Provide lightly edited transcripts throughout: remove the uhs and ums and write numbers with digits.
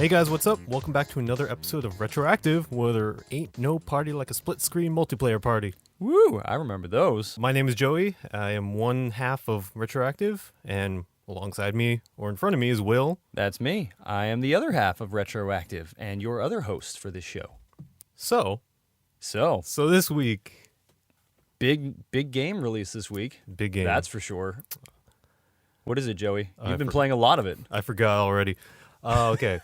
Hey guys, what's up? Welcome back to another episode of RetroActive, where there ain't no party like a split-screen multiplayer party. Woo, I remember those. My name is Joey. I am one half of RetroActive, and alongside me, or in front of me, is Will. That's me. I am the other half of RetroActive and your other host for this show. So this week... Big game release this week. Big game. That's for sure. What is it, Joey? You've been playing a lot of it. I forgot already. Okay.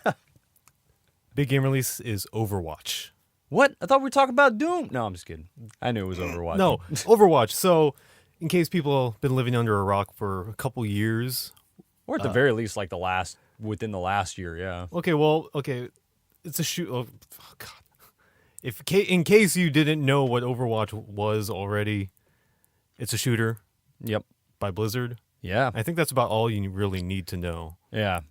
Big game release is Overwatch. What? I thought we were talking about Doom. No, I'm just kidding. I knew it was Overwatch. No, Overwatch. So, in case people have been living under a rock for a couple years. Or at the very least, like within the last year, yeah. Okay. It's a shoot. Oh, God. In case you didn't know what Overwatch was already, it's a shooter. Yep. By Blizzard. Yeah. I think that's about all you really need to know. Yeah.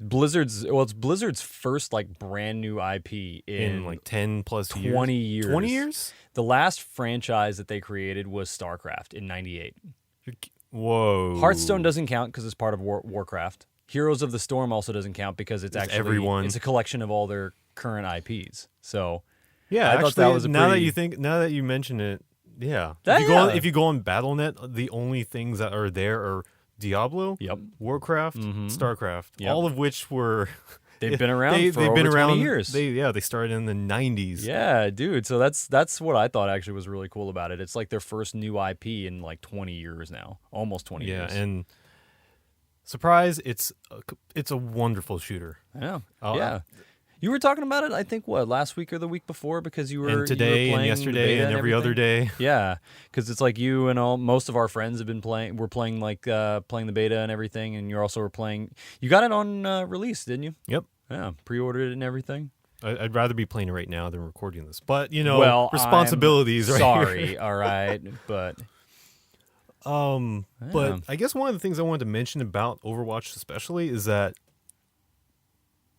It's Blizzard's first like brand new IP in like 10 plus 20 years. 20 years? The last franchise that they created was StarCraft in 98. Whoa. Hearthstone doesn't count because it's part of Warcraft. Heroes of the Storm also doesn't count because it's actually everyone. It's a collection of all their current IPs. So yeah, I thought that was now that you mention it, yeah. If you go on BattleNet, the only things that are there are Diablo, Warcraft, StarCraft, all of which were they've been around for over 20 years. They started in the 90s. Yeah, dude. So that's what I thought actually was really cool about it. It's like their first new IP in like 20 years now, almost 20 years. Yeah, and surprise, it's a wonderful shooter. Yeah, yeah. You were talking about it, I think, last week or the week before, because you were and today and yesterday and every other day. Yeah, because it's like you and most of our friends have been playing. We're playing playing the beta and everything, and you also were playing. You got it on release, didn't you? Yep. Yeah, pre-ordered it and everything. I'd rather be playing it right now than recording this, but responsibilities. I'm sorry, all right, but. But I guess one of the things I wanted to mention about Overwatch, especially, is that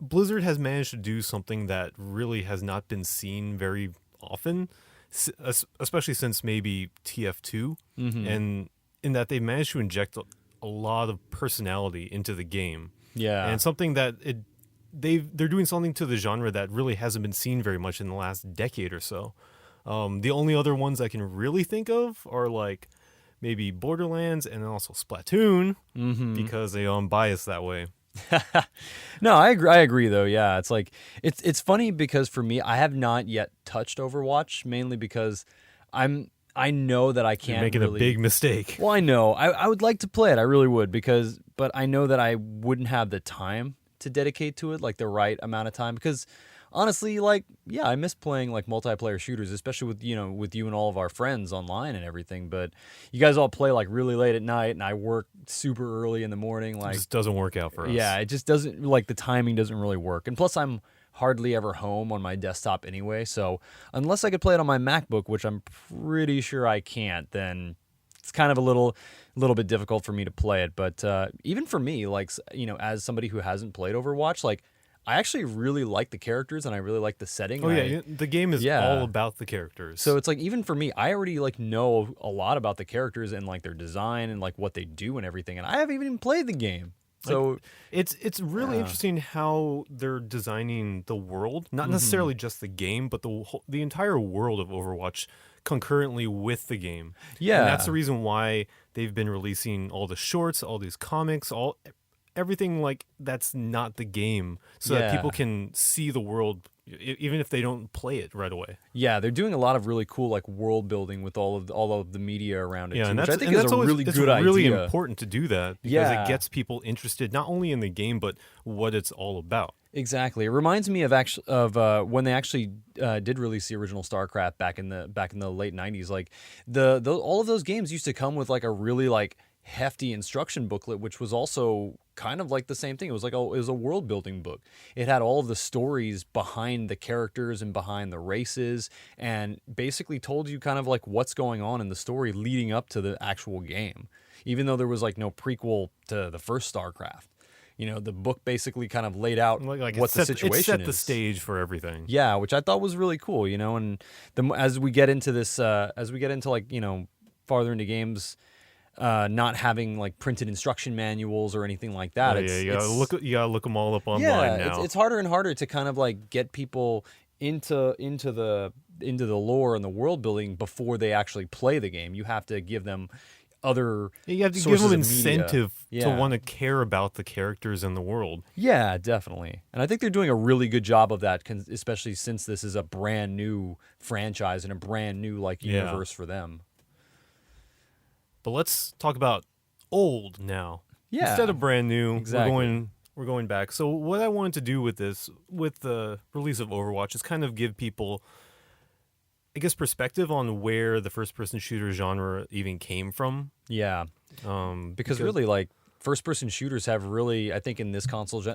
Blizzard has managed to do something that really has not been seen very often, especially since maybe TF2, and in that they've managed to inject a lot of personality into the game. Yeah, and something that they're doing something to the genre that really hasn't been seen very much in the last decade or so. The only other ones I can really think of are like maybe Borderlands and also Splatoon, because they biased that way. No, I agree though. Yeah, it's like it's funny because for me, I have not yet touched Overwatch, mainly because I know that I can't. You're making a big mistake. Well, I know I would like to play it, I really would, but I know that I wouldn't have the time to dedicate to it, like the right amount of time, because honestly, like, yeah, I miss playing like multiplayer shooters, especially with you and all of our friends online and everything. But you guys all play like really late at night, and I work super early in the morning. Like, it just doesn't work out for us. Yeah, it just doesn't, like, the timing doesn't really work. And plus, I'm hardly ever home on my desktop anyway. So unless I could play it on my MacBook, which I'm pretty sure I can't, then it's kind of a little bit difficult for me to play it. But even for me, like, as somebody who hasn't played Overwatch, like, I actually really like the characters and I really like the setting. Oh yeah, the game is all about the characters. So it's like, even for me, I already like know a lot about the characters and like their design and like what they do and everything, and I haven't even played the game. So it's really interesting how they're designing the world, not necessarily just the game, but the entire world of Overwatch concurrently with the game. Yeah, and that's the reason why they've been releasing all the shorts, all these comics, everything like that's not the game, so that people can see the world even if they don't play it right away. Yeah, they're doing a lot of really cool like world building with all of the media around it. Yeah, too, and which that's, I think is a really good idea. It's really important to do that because it gets people interested not only in the game but what it's all about. Exactly. It reminds me of when they actually did release the original StarCraft back in the late 90s. Like all of those games used to come with like a really like hefty instruction booklet, which was also kind of like the same thing. It was like it was a world building book. It had all of the stories behind the characters and behind the races, and basically told you kind of like what's going on in the story leading up to the actual game, even though there was like no prequel to the first StarCraft. The book basically kind of laid out what the situation is. It set the stage for everything. Yeah, which I thought was really cool, and as we get into this, like, farther into games, not having like printed instruction manuals or anything like that. Oh, yeah, you gotta look them all up online now. It's harder and harder to kind of like get people into the lore and the world building before they actually play the game. You have to give them other You have to give sources them of media. incentive to Yeah. want to care about the characters in the world. Yeah, definitely. And I think they're doing a really good job of that, especially since this is a brand new franchise and a brand new like Yeah. universe for them. But let's talk about old now. Yeah, Instead of brand new, exactly. we're going back. So what I wanted to do with this, with the release of Overwatch, is kind of give people, I guess, perspective on where the first-person shooter genre even came from. Yeah. Because really, like, first-person shooters have really, I think, in this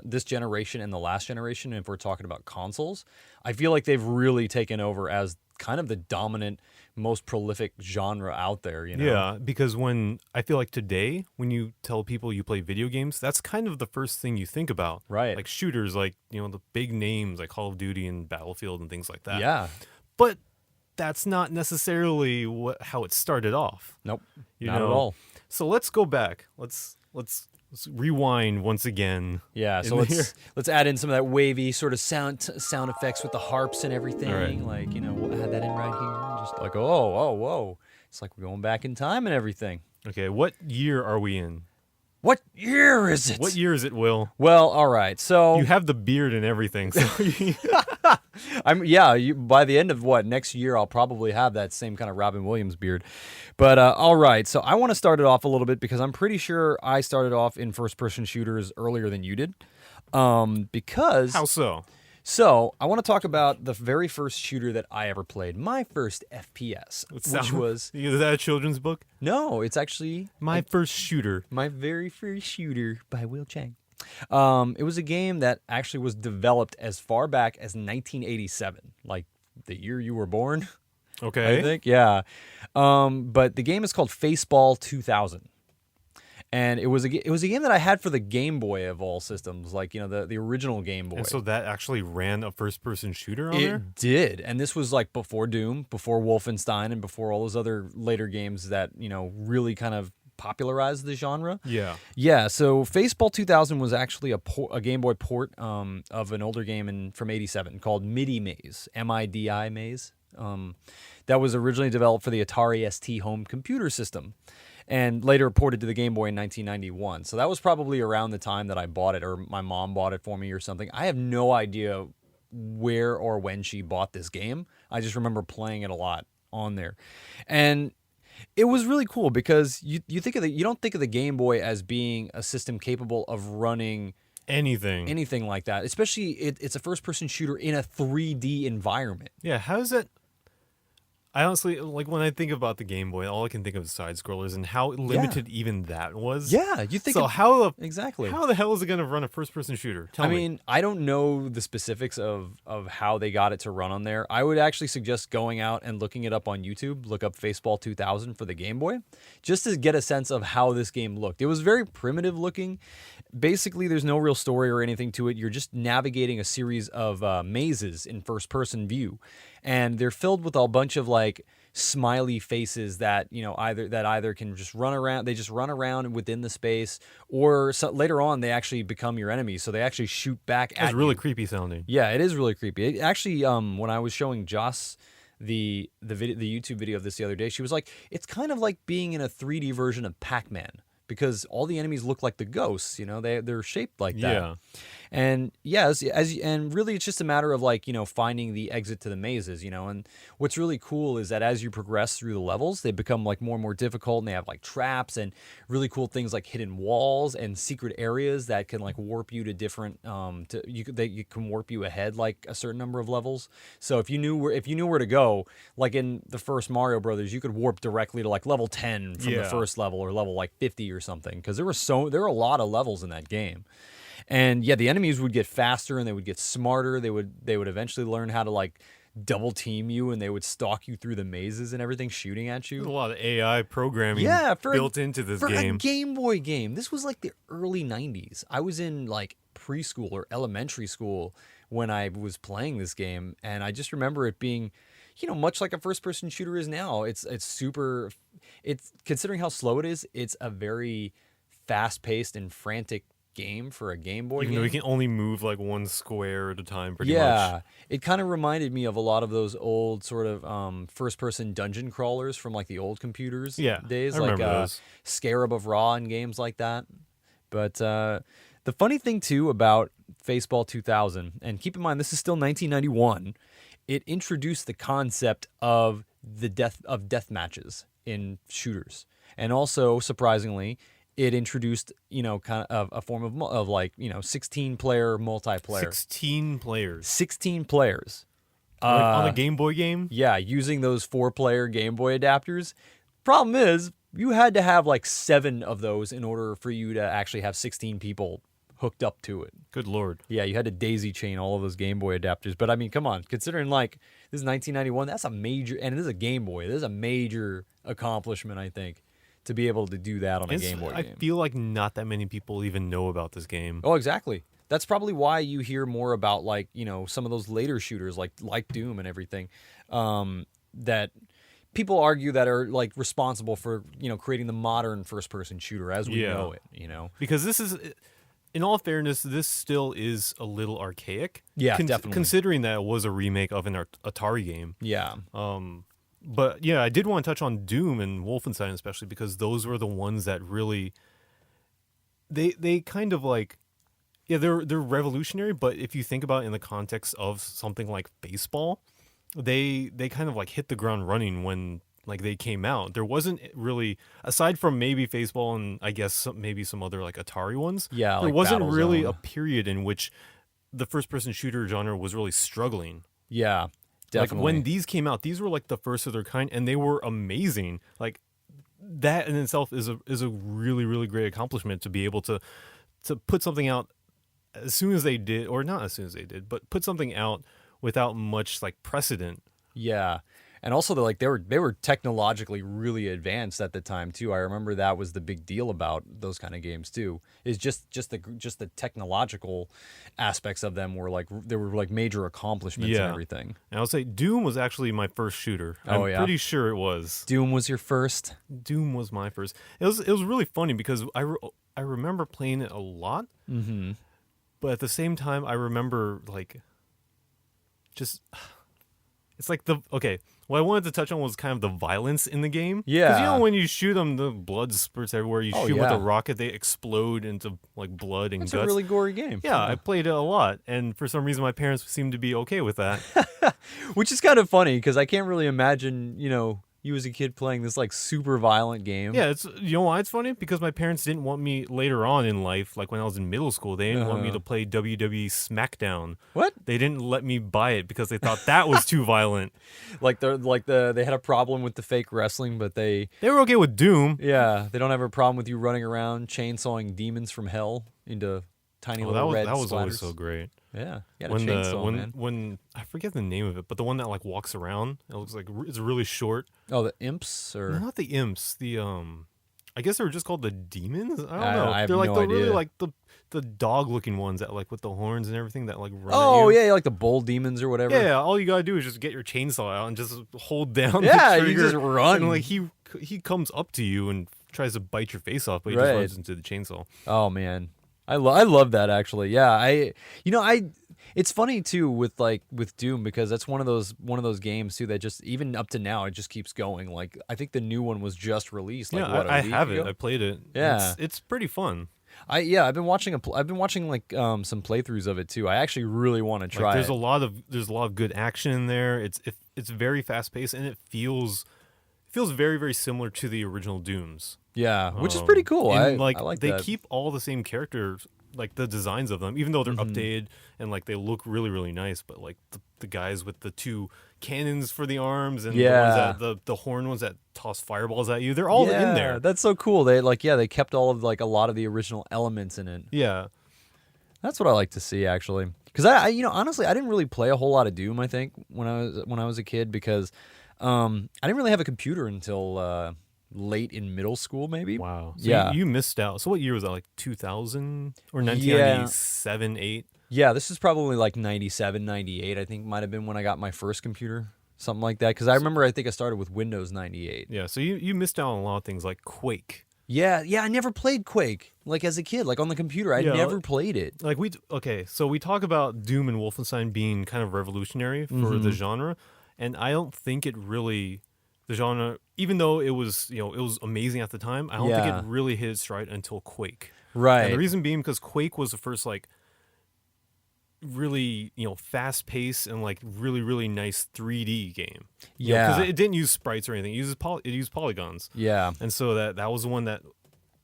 this generation and the last generation, if we're talking about consoles, I feel like they've really taken over as kind of the dominant, most prolific genre out there. You know? Yeah, because when I feel like today, when you tell people you play video games, that's kind of the first thing you think about. Right. Like shooters, like, the big names like Call of Duty and Battlefield and things like that. Yeah. But that's not necessarily how it started off. Nope. You Not know? at all. So let's go back. Let's rewind once again. Yeah, so let's add in some of that wavy sort of sound effects with the harps and everything. All right. Like, we'll add that in right here. Just like, whoa. It's like we're going back in time and everything. Okay, what year are we in? What year is it? What year is it, Will? Well, all right. So You have the beard and everything. So by the end of next year, I'll probably have that same kind of Robin Williams beard. But all right, so I want to start it off a little bit because I'm pretty sure I started off in first-person shooters earlier than you did. Because how so? So I want to talk about the very first shooter that I ever played, my first FPS, which was Is that a children's book? no, it's actually My first shooter. my very first shooter by Will Chang. It was a game that actually was developed as far back as 1987, like the year you were born. Okay. I think, yeah. But the game is called Faceball 2000. And it was a game that I had for the Game Boy of all systems, like, the original Game Boy. And so that actually ran a first-person shooter on It there? did. And this was like before Doom, before Wolfenstein, and before all those other later games that, really kind of popularized the genre. Yeah. Yeah, so Faceball 2000 was actually a Game Boy port of an older game from 87 called MIDI Maze, M-I-D-I Maze. That was originally developed for the Atari ST home computer system and later ported to the Game Boy in 1991. So that was probably around the time that I bought it, or my mom bought it for me or something. I have no idea where or when she bought this game. I just remember playing it a lot on there. And it was really cool because you don't think of the Game Boy as being a system capable of running Anything like that. Especially it's a first-person shooter in a 3D environment. Yeah, how is that? I honestly, like, when I think about the Game Boy, all I can think of is side-scrollers and how limited even that was. Yeah, you think So exactly. how the hell is it going to run a first-person shooter? Tell me. I mean, I don't know the specifics of how they got it to run on there. I would actually suggest going out and looking it up on YouTube. Look up Faceball 2000 for the Game Boy, just to get a sense of how this game looked. It was very primitive looking. Basically, there's no real story or anything to it. You're just navigating a series of mazes in first-person view, and they're filled with a bunch of like smiley faces that either can just run around. They just run around within the space, or later on they actually become your enemies. So they actually shoot back at you. It's really creepy sounding. Yeah, it is really creepy. It actually, when I was showing Joss the YouTube video of this the other day, she was like, "It's kind of like being in a 3D version of Pac-Man." Because all the enemies look like the ghosts, they're shaped like that. Yeah. And and really it's just a matter of like, finding the exit to the mazes, and what's really cool is that as you progress through the levels, they become like more and more difficult, and they have like traps and really cool things like hidden walls and secret areas that can like warp you to different you can warp you ahead like a certain number of levels. So if you knew where to go, like in the first Mario Brothers, you could warp directly to like level 10 from the first level, or level like 50 or something, because there were a lot of levels in that game. And yeah, the enemies would get faster and they would get smarter. They would eventually learn how to like double team you, and they would stalk you through the mazes and everything, shooting at you. There's a lot of AI programming built into this game. For a Game Boy game. This was like the early 90s. I was in like preschool or elementary school when I was playing this game, and I just remember it being, much like a first-person shooter is now. It's it's considering how slow it is, it's a very fast-paced and frantic game for a Game Boy Even game. though you can only move like one square at a time, pretty Yeah, much. it kind of reminded me of a lot of those old sort of first-person dungeon crawlers from like the old computers Yeah, days, I like remember those. Scarab of Ra and games like that. But the funny thing too about Faceball 2000, and keep in mind this is still 1991, it introduced the concept of death matches in shooters, and also surprisingly, it introduced kind of a form of like 16-player multiplayer. 16 players. 16 players. Like on a Game Boy game? Yeah, using those 4-player Game Boy adapters. Problem is, you had to have like 7 of those in order for you to actually have 16 people hooked up to it. Good lord. Yeah, you had to daisy chain all of those Game Boy adapters. But I mean, come on, considering like this is 1991, that's a major, and it is a Game Boy. This is a major accomplishment, I think, to be able to do that on a Game Boy I game. feel like not that many people even know about this game. Oh, exactly. That's probably why you hear more about like some of those later shooters like Doom and everything that people argue that are like responsible for creating the modern first-person shooter as we know it. Because this is, in all fairness, this still is a little archaic. Yeah, definitely. Considering that it was a remake of an Atari game. Yeah. But yeah, I did want to touch on Doom and Wolfenstein especially because those were the ones that really they kind of like they're revolutionary, but if you think about it in the context of something like Baseball, they kind of like hit the ground running when like they came out. There wasn't really, aside from maybe Faceball and I guess maybe some other like Atari ones, Yeah, there like wasn't really Battlezone. a period in which the first person shooter genre was really struggling. Yeah. Definitely. Like when these came out, these were like the first of their kind, and they were amazing. Like that in itself is a really, really great accomplishment to be able to put something out as soon as they did, or not as soon as they did, but put something out without much like precedent. Yeah. And also they were technologically really advanced at the time too. I remember that was the big deal about those kind of games too. Is just the technological aspects of them were like they were like major accomplishments and everything. And I'll say Doom was actually my first shooter. I'm pretty sure it was. Doom was your first? Doom was my first. It was really funny because I remember playing it a lot. Mm-hmm. But at the same time, I remember like just it's like what I wanted to touch on was kind of the violence in the game. Yeah. Because when you shoot them, the blood spurts everywhere. You shoot with a rocket, they explode into like blood and It's guts. a really gory game. Yeah, I played it a lot, and for some reason, my parents seemed to be okay with that. Which is kind of funny because I can't really imagine you as a kid playing this like super violent game. Yeah, it's why it's funny? Because my parents didn't want me later on in life, like when I was in middle school, they didn't want me to play WWE SmackDown. What? They didn't let me buy it because they thought that was too violent. They had a problem with the fake wrestling, but they were okay with Doom. they don't have a problem with you running around chainsawing demons from hell into tiny little red that was splatters. always so great. Yeah, you got a chainsaw, man. When I forget the name of it, but the one that like walks around, it looks like it's really short. Oh, the imps or No, not the imps. The I guess they were just called the demons. I don't know. I have They're like no the idea. really like the dog looking ones that like with the horns and everything that like run. Oh at you. yeah, like the bull demons or whatever. Yeah, all you gotta do is just get your chainsaw out and just hold down. Yeah, the you trigger, just run. And like he comes up to you and tries to bite your face off, but he just runs into the chainsaw. Oh man, I love that actually. Yeah, it's funny too with Doom because that's one of those games too that just even up to now it just keeps going. Like I think the new one was just released. Like, Yeah, I have ago? it. I played it. Yeah. it's pretty fun. I've been watching like some playthroughs of it too. I actually really want to try. There's a lot of good action in there. It's very fast paced and it feels very, very similar to the original Dooms. Yeah, which is pretty cool. I like they that. keep all the same characters, like the designs of them, even though they're updated and like they look really, really nice. But like the guys with the 2 cannons for the arms and the ones that the horn ones that toss fireballs at you, they're all in there. That's so cool. They kept all of like a lot of the original elements in it. Yeah. That's what I like to see actually. Because I honestly I didn't really play a whole lot of Doom. I think when I was a kid because I didn't really have a computer until late in middle school maybe. Wow. So you missed out. So what year was that? Like 2000 or 1997, 8? Yeah, this is probably like 97, 98 I think might have been when I got my first computer. something like that. Because I remember, I think I started with Windows 98. Yeah, so you missed out on a lot of things like Quake. Yeah, I never played Quake. Like as a kid, like on the computer, I Yeah, never played it. Like so we talk about Doom and Wolfenstein being kind of revolutionary for the genre, and I don't think it really the genre, even though it was it was amazing at the time, I don't think Yeah. it really hit its stride until Quake. Right. And the reason being because Quake was the first like really fast paced and like really nice 3D game. Yeah. Because it didn't use sprites or anything. It used polygons. Yeah. And so that was the one that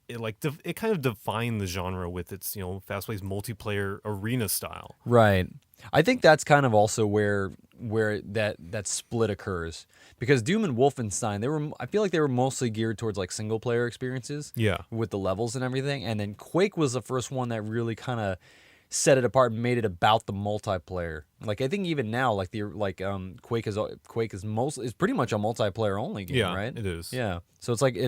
it kind of defined the genre with its fast paced multiplayer arena style. Right. I think that's kind of also where that split occurs, because Doom and Wolfenstein, I feel like they were mostly geared towards like single player experiences. Yeah. With the levels and everything, and then Quake was the first one that really kind of set it apart and made it about the multiplayer. Like I think even now, like Quake is pretty much a multiplayer only game, Yeah, right? it is. Yeah. So it's like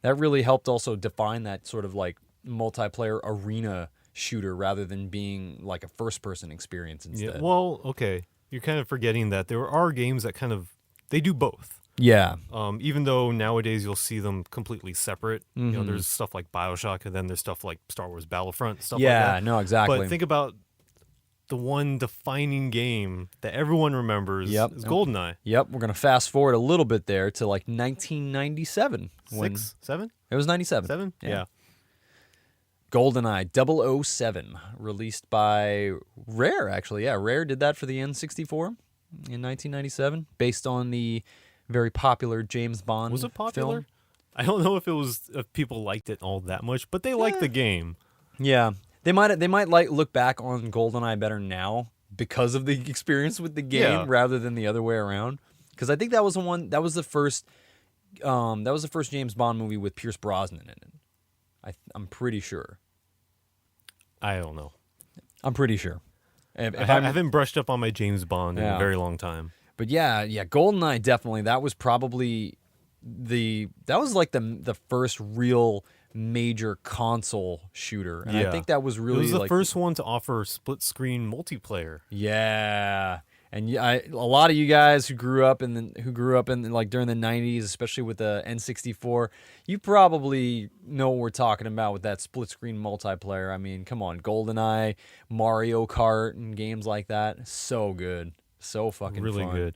that really helped also define that sort of like multiplayer arena shooter rather than being like a first person experience instead. Yeah. Well, okay. You're kind of forgetting that there are games that they do both. Yeah. Even though nowadays you'll see them completely separate. There's stuff like BioShock, and then there's stuff like Star Wars Battlefront, stuff like that. Yeah, no, exactly. But think about the one defining game that everyone remembers is GoldenEye. Yep, we're going to fast forward a little bit there to like 1997. Six? Seven? It was 97. Seven? Yeah. GoldenEye 007, released by Rare, actually. Yeah, Rare did that for the N64 in 1997, based on the very popular James Bond Was it popular? film. I don't know if people liked it all that much, but they liked the game. Yeah, they might like look back on GoldenEye better now because of the experience with the game rather than the other way around. Because I think that was the first James Bond movie with Pierce Brosnan in it. I'm pretty sure. I don't know. I'm pretty sure. I haven't brushed up on my James Bond in a very long time. But yeah, GoldenEye definitely. That was probably like the first real major console shooter, and I think that was really it was the first one to offer split screen multiplayer. Yeah. And a lot of you guys who grew up in like during the 90s, especially with the N64, you probably know what we're talking about with that split screen multiplayer. I mean, come on, GoldenEye, Mario Kart, and games like that. So good. So fucking really fun. Good.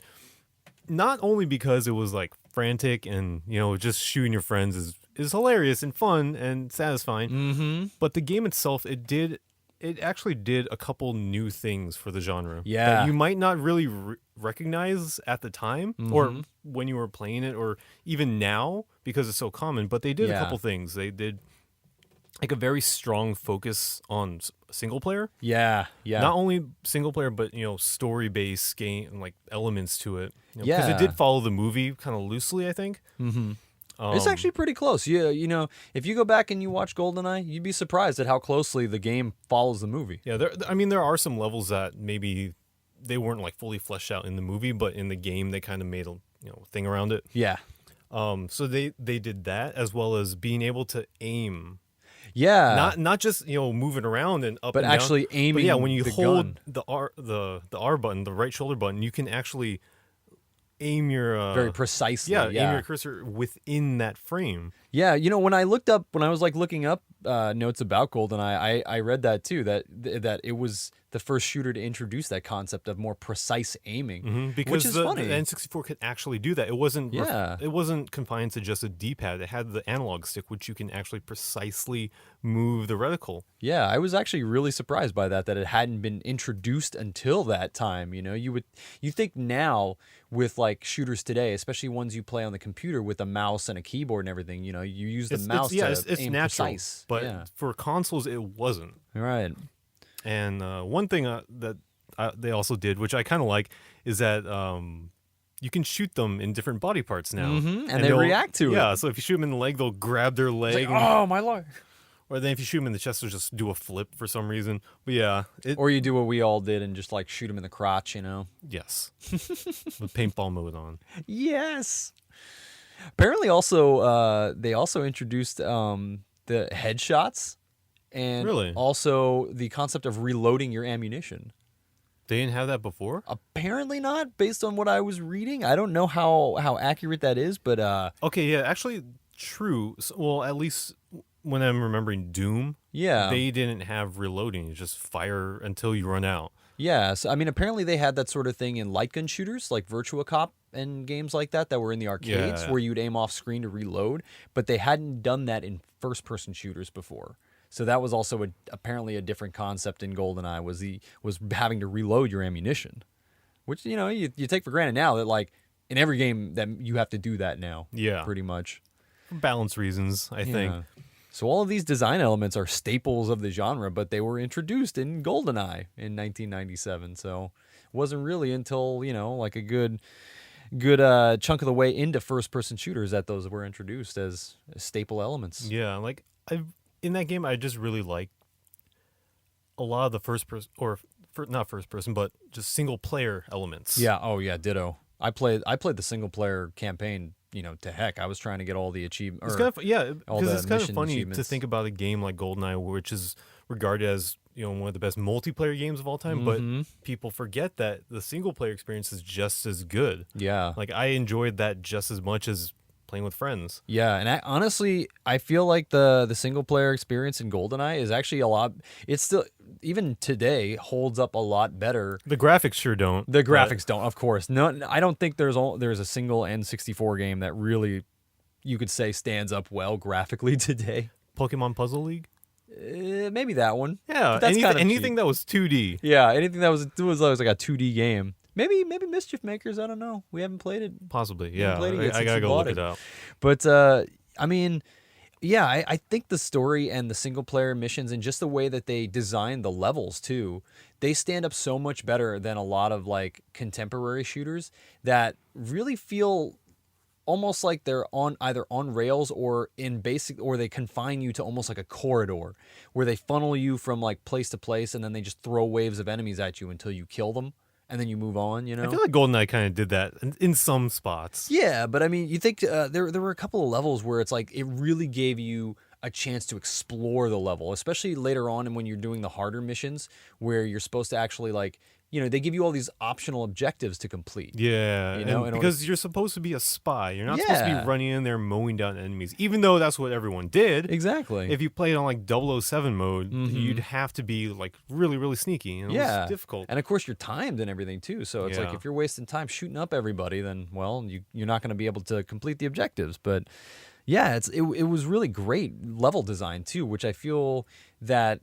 Not only because it was like frantic and just shooting your friends is hilarious and fun and satisfying, but the game itself, it actually did a couple new things for the genre that you might not really recognize at the time or when you were playing it or even now because it's so common, but they did a couple things. They did like a very strong focus on single player. Yeah. Not only single player, but story-based game like elements to it. Because it did follow the movie kind of loosely, I think. It's actually pretty close. Yeah, if you go back and you watch GoldenEye, you'd be surprised at how closely the game follows the movie. Yeah, there are some levels that maybe they weren't like fully fleshed out in the movie, but in the game they kind of made a thing around it. Yeah. So they did that as well as being able to aim. Yeah. Not just moving around and up, but and actually down. aiming. But yeah, when you hold gun. the R button, the right shoulder button, you can actually aim your very precisely. aim your cursor within that frame. Yeah, when I was like looking up notes about GoldenEye, I read that too, that it was the first shooter to introduce that concept of more precise aiming, because which is the funny. N64 could actually do that. It wasn't confined to just a D-pad. It had the analog stick, which you can actually precisely move the reticle. Yeah, I was actually really surprised by that it hadn't been introduced until that time. You think now with like shooters today, especially ones you play on the computer with a mouse and a keyboard and everything, you use the mouse to aim natural, precise. But for consoles, it wasn't. Right. And one thing that they also did, which I kind of like, is that you can shoot them in different body parts now. And they react to it. Yeah, so if you shoot them in the leg, they'll grab their leg. Like, oh, my leg. Or then if you shoot them in the chest, they'll just do a flip for some reason. But yeah. Or you do what we all did and just like shoot them in the crotch, Yes. With paintball mode on. Yes. Apparently also, they also introduced the headshots. And really? also the concept of reloading your ammunition. They didn't have that before? Apparently not, based on what I was reading. I don't know how accurate that is, but Okay, yeah, actually, true. Well, at least when I'm remembering Doom, yeah. they didn't have reloading. You just fire until you run out. Yeah, so I mean, apparently they had that sort of thing in light gun shooters like Virtua Cop and games like that were in the arcades Yeah. where you'd aim off screen to reload, but they hadn't done that in first-person shooters before. So that was also apparently a different concept in GoldenEye was having to reload your ammunition, which you take for granted now that like in every game that you have to do that now. Yeah. Pretty much. For balance reasons, I think. Yeah. So all of these design elements are staples of the genre, but they were introduced in GoldenEye in 1997. So it wasn't really until, like a good chunk of the way into first-person shooters that those were introduced as staple elements. Yeah, like in that game, I just really like a lot of the first person, or not first person, but just single player elements. Yeah. Oh yeah. Ditto. I played the single player campaign. To heck, I was trying to get all the achievements. It's kind of because it's kind of funny to achievements. think about a game like GoldenEye, which is regarded as one of the best multiplayer games of all time, but people forget that the single player experience is just as good. Yeah. Like I enjoyed that just as much as playing with friends. Yeah, and honestly, I feel like the single player experience in GoldenEye is actually a lot. It's still even today holds up a lot better. The graphics sure don't. The graphics don't, of course. No, I don't think there's a single N64 game that really you could say stands up well graphically today. Pokemon Puzzle League. Maybe that one. Yeah, that's anything that was 2D. Yeah, anything that was like a 2D game. Maybe Mischief Makers. I don't know. We haven't played it. Possibly, yeah. I I gotta go look it up. But I mean, yeah, I think the story and the single player missions and just the way that they design the levels too, they stand up so much better than a lot of like contemporary shooters that really feel almost like they're either on rails or or they confine you to almost like a corridor where they funnel you from like place to place and then they just throw waves of enemies at you until you kill them. And then you move on, I feel like GoldenEye kind of did that in some spots. Yeah, but I mean, you think there were a couple of levels where it's like it really gave you a chance to explore the level, especially later on and when you're doing the harder missions where you're supposed to actually like, they give you all these optional objectives to complete. Yeah, because you're supposed to be a spy. You're not supposed to be running in there mowing down enemies, even though that's what everyone did. Exactly. If you played on like 007 mode, you'd have to be like really, really sneaky. And it was difficult. And of course, you're timed and everything too. So it's like if you're wasting time shooting up everybody, then well, you're not going to be able to complete the objectives. But yeah, it was really great level design too, which I feel that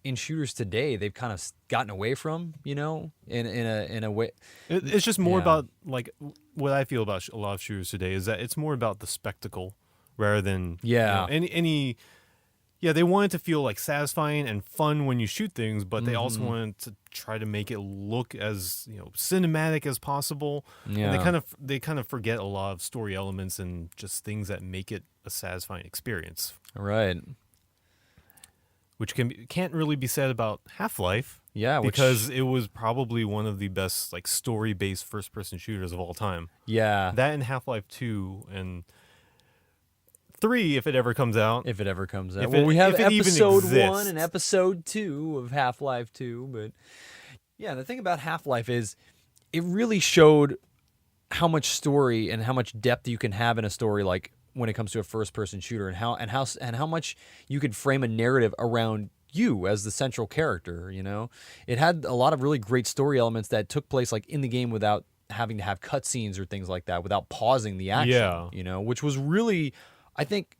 in shooters today they've kind of gotten away from, in a way. It's just more about like what I feel about a lot of shooters today is that it's more about the spectacle rather than any. Yeah, they want it to feel like satisfying and fun when you shoot things, but they also want to try to make it look as cinematic as possible. Yeah. And they kind of forget a lot of story elements and just things that make it a satisfying experience. Right. Which can't really be said about Half-Life. Yeah, because it was probably one of the best like story-based first-person shooters of all time. Yeah. That and Half-Life 2 and 3 if it ever comes out. If it ever comes out. Well, we have episode 1 and episode 2 of Half-Life 2, but yeah, the thing about Half-Life is it really showed how much story and how much depth you can have in a story like when it comes to a first-person shooter and how much you could frame a narrative around you as the central character, It had a lot of really great story elements that took place like in the game without having to have cutscenes or things like that, without pausing the action, which was really, I think,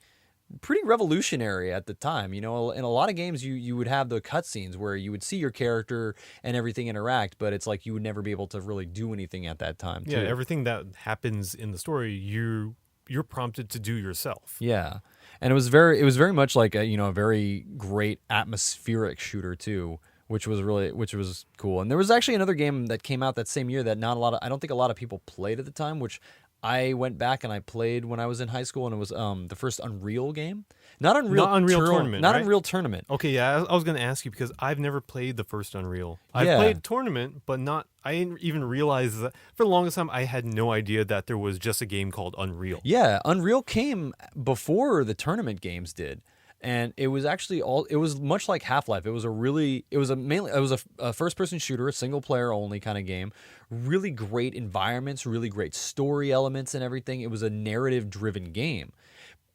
pretty revolutionary at the time. In a lot of games you would have the cutscenes where you would see your character and everything interact, but it's like you would never be able to really do anything at that time too. Yeah, everything that happens in the story, you're prompted to do yourself. Yeah. And it was very much like a very great atmospheric shooter too, which was cool. And there was actually another game that came out that same year that I don't think a lot of people played at the time, which I went back and I played when I was in high school, and it was the first Unreal game. Not Unreal Tournament. Not right? Unreal Tournament. Okay, yeah, I was going to ask you because I've never played the first Unreal. I've played Tournament, but I didn't even realize that for the longest time I had no idea that there was just a game called Unreal. Yeah, Unreal came before the Tournament games did. And it was actually it was much like Half-Life. It was a first-person shooter, a single-player only kind of game. Really great environments, really great story elements and everything. It was a narrative-driven game.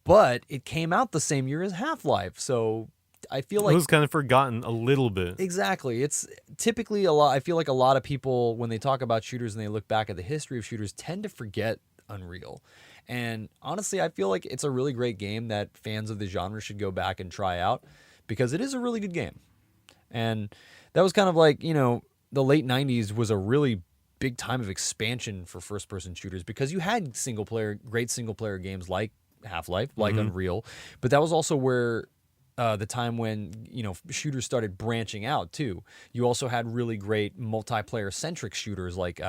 But it came out the same year as Half-Life. So I feel It like was kind of forgotten a little bit. exactly. It's typically a lot. I feel like a lot of people, when they talk about shooters and they look back at the history of shooters, tend to forget Unreal. And honestly, I feel like it's a really great game that fans of the genre should go back and try out because it is a really good game. And that was kind of like, the late 90s was a really big time of expansion for first person shooters because you had great single player games like Half-Life, like Unreal, but that was also where the time when shooters started branching out too. You also had really great multiplayer centric shooters like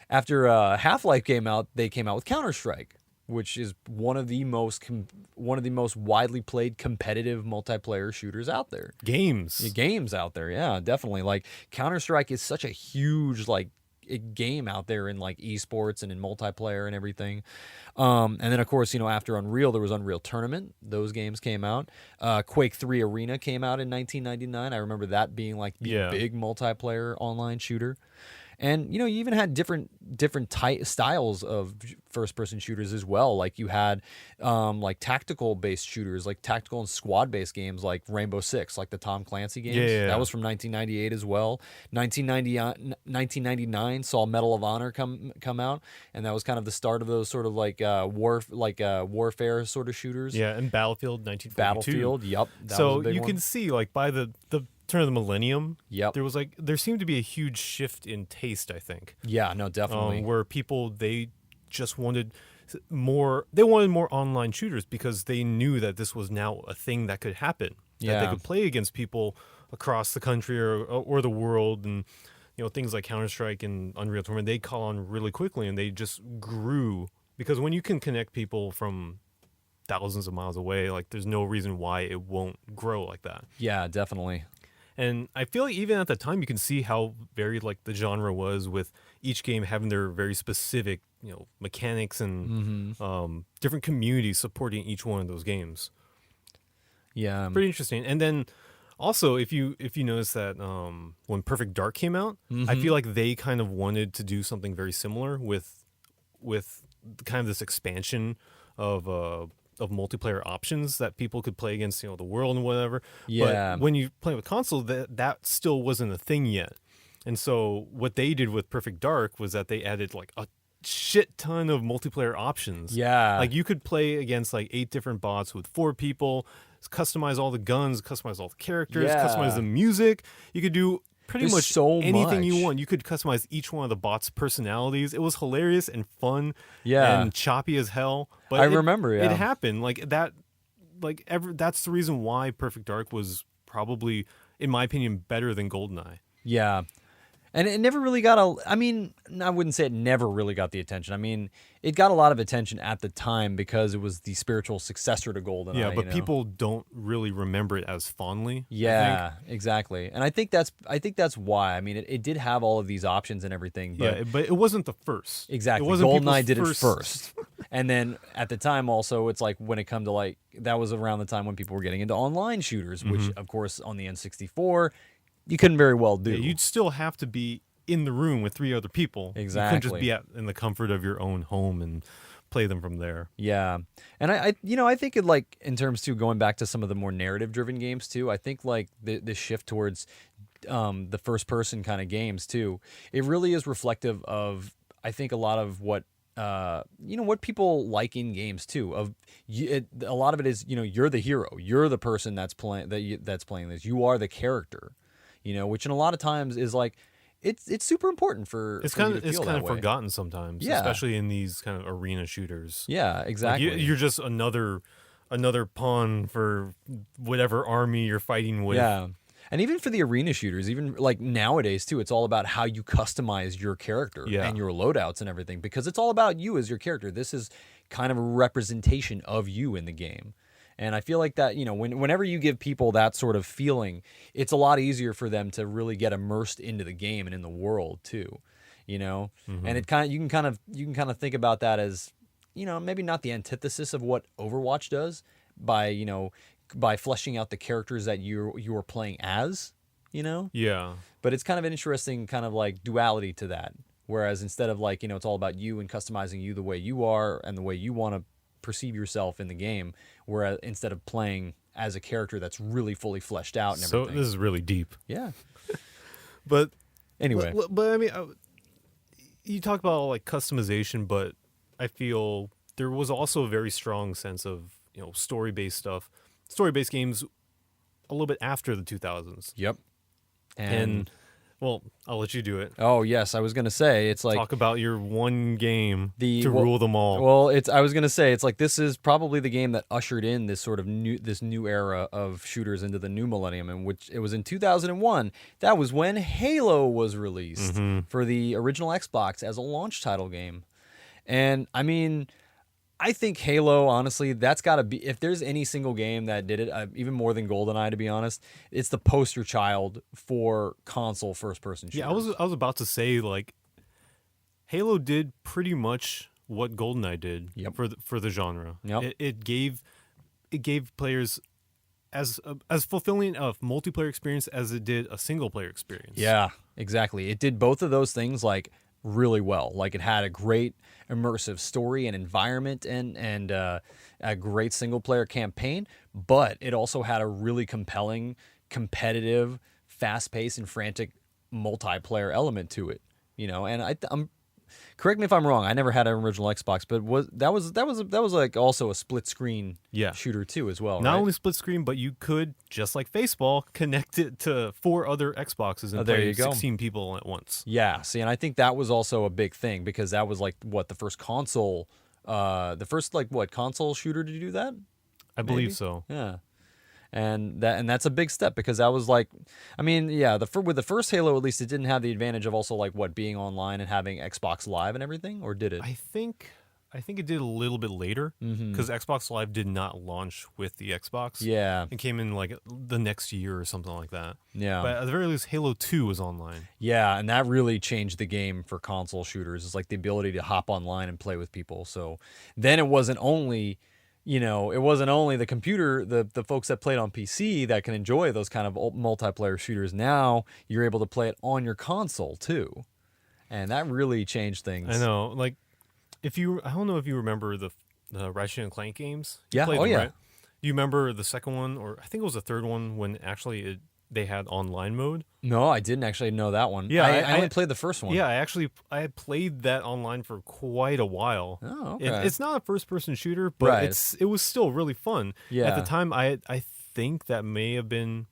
after Half-Life came out, they came out with Counter-Strike, which is one of the most widely played competitive multiplayer shooters out there. Games out there, yeah, definitely. Like Counter-Strike is such a huge game out there in like esports and in multiplayer and everything. And then of course, after Unreal, there was Unreal Tournament. Those games came out. Quake 3 Arena came out in 1999. I remember that being like the big multiplayer online shooter. And you even had different styles of first-person shooters as well. Like you had like tactical-based shooters, like tactical and squad-based games, like Rainbow Six, like the Tom Clancy games. Yeah. That was from 1998 as well. 1999 saw Medal of Honor come out, and that was kind of the start of those sort of warfare sort of shooters. Yeah, and Battlefield 1942. Battlefield, yep. So you can see by the turn of the millennium, yep, there seemed to be a huge shift in taste, I think. Yeah, no, definitely. Where people, they just wanted more online shooters because they knew that this was now a thing that could happen. That they could play against people across the country or the world, and things like Counter-Strike and Unreal Tournament, they caught on really quickly and they just grew because when you can connect people from thousands of miles away, like there's no reason why it won't grow like that. Yeah, definitely. And I feel like even at the time, you can see how varied the genre was, with each game having their very specific, mechanics and different communities supporting each one of those games. Yeah, pretty interesting. And then also, if you notice that when Perfect Dark came out, I feel like they kind of wanted to do something very similar with kind of this expansion of multiplayer options that people could play against, the world and whatever. Yeah. But when you play with console, that still wasn't a thing yet. And so what they did with Perfect Dark was that they added a shit ton of multiplayer options. Yeah. You could play against 8 different bots with 4 people, customize all the guns, customize all the characters, customize the music. You could do pretty much anything you want. You could customize each one of the bots' personalities. It was hilarious and fun, and choppy as hell. But I remember, it happened that. That's the reason why Perfect Dark was probably, in my opinion, better than GoldenEye. Yeah. And it never really got I wouldn't say it never really got the attention. I mean, it got a lot of attention at the time because it was the spiritual successor to GoldenEye. Yeah, but people don't really remember it as fondly. Yeah, exactly. And I think that's why. I mean, it did have all of these options and everything. But but it wasn't the first. Exactly. It wasn't GoldenEye did it first. And then at the time also, it's when it come to that was around the time when people were getting into online shooters, which of course on the N64, you couldn't very well do. Yeah, you'd still have to be in the room with 3 other people. Exactly. You couldn't just be in the comfort of your own home and play them from there. Yeah. And I think it in terms too, going back to some of the more narrative driven games too, I think the shift towards the first person kind of games too, it really is reflective of, I think, a lot of what what people like in games too. A lot of it is, you're the hero, you're the person that's playing this, you are the character. Which in a lot of times is it's super important for it's for kind you of to feel it's kind that of way. forgotten sometimes, Yeah. especially in these kind of arena shooters. Yeah, exactly. You're just another pawn for whatever army you're fighting with. Yeah. And even for the arena shooters, even nowadays too, it's all about how you customize your character and your loadouts and everything, because it's all about you as your character. This is kind of a representation of you in the game. And I feel like that, whenever you give people that sort of feeling, it's a lot easier for them to really get immersed into the game and in the world too, And it you can kind of think about that as, maybe not the antithesis of what Overwatch does by, by fleshing out the characters that you are playing as, Yeah. but it's kind of an interesting kind of like duality to that. Whereas instead of like, it's all about you and customizing you the way you are and the way you want to perceive yourself in the game, whereas instead of playing as a character that's really fully fleshed out and So everything. this is really deep. Yeah. But Anyway. but I mean, you talk about like customization, but I feel there was also a very strong sense of story-based stuff, story-based games, a little bit after the 2000s. Yep. And well, I'll let you do it. Oh yes, I was gonna say it's like Talk about your one game to well, rule them all. Well, I was gonna say it's like this is probably the game that ushered in this sort of new era of shooters into the new millennium, in which it was in 2001. That was when Halo was released for the original Xbox as a launch title game, and I mean, I think Halo, honestly, that's got to be, if there's any single game that did it, even more than GoldenEye, to be honest, it's the poster child for console first-person shooters. Yeah, I was about to say, like, Halo did pretty much what GoldenEye did for the genre. Yep. It gave players as fulfilling a multiplayer experience as it did a single player experience. Yeah, exactly. It did both of those things like really well. Like it had a great immersive story and environment and a great single player campaign, but it also had a really compelling, competitive, fast paced and frantic multiplayer element to it. And I'm correct me if I'm wrong. I never had an original Xbox, but that was like also a split screen shooter too as well. Not right? only split screen, but you could, just like Faceball, connect it to 4 other Xboxes and there play you go. 16 people at once. Yeah, see, and I think that was also a big thing because that was like the first console, console shooter to do that. I believe so. Yeah. And that's a big step because that was like, I mean, yeah, with the first Halo, at least it didn't have the advantage of also like being online and having Xbox Live and everything, or did it? I think it did a little bit later because Xbox Live did not launch with the Xbox. Yeah. It came in like the next year or something like that. Yeah. But at the very least, Halo 2 was online. Yeah, and that really changed the game for console shooters. It's like the ability to hop online and play with people. So then it wasn't only the computer, the folks that played on PC that can enjoy those kind of multiplayer shooters. Now you're able to play it on your console too. And that really changed things. I know. Like, I don't know if you remember the Ratchet and Clank games. You Yeah. played Oh, them, yeah. right? You remember the second one, or I think it was the third one, when actually they had online mode? No, I didn't actually know that one. Yeah, I only played the first one. Yeah, I had played that online for quite a while. Oh, okay. It's not a first-person shooter, but Right. it was still really fun. Yeah. At the time, I think that may have been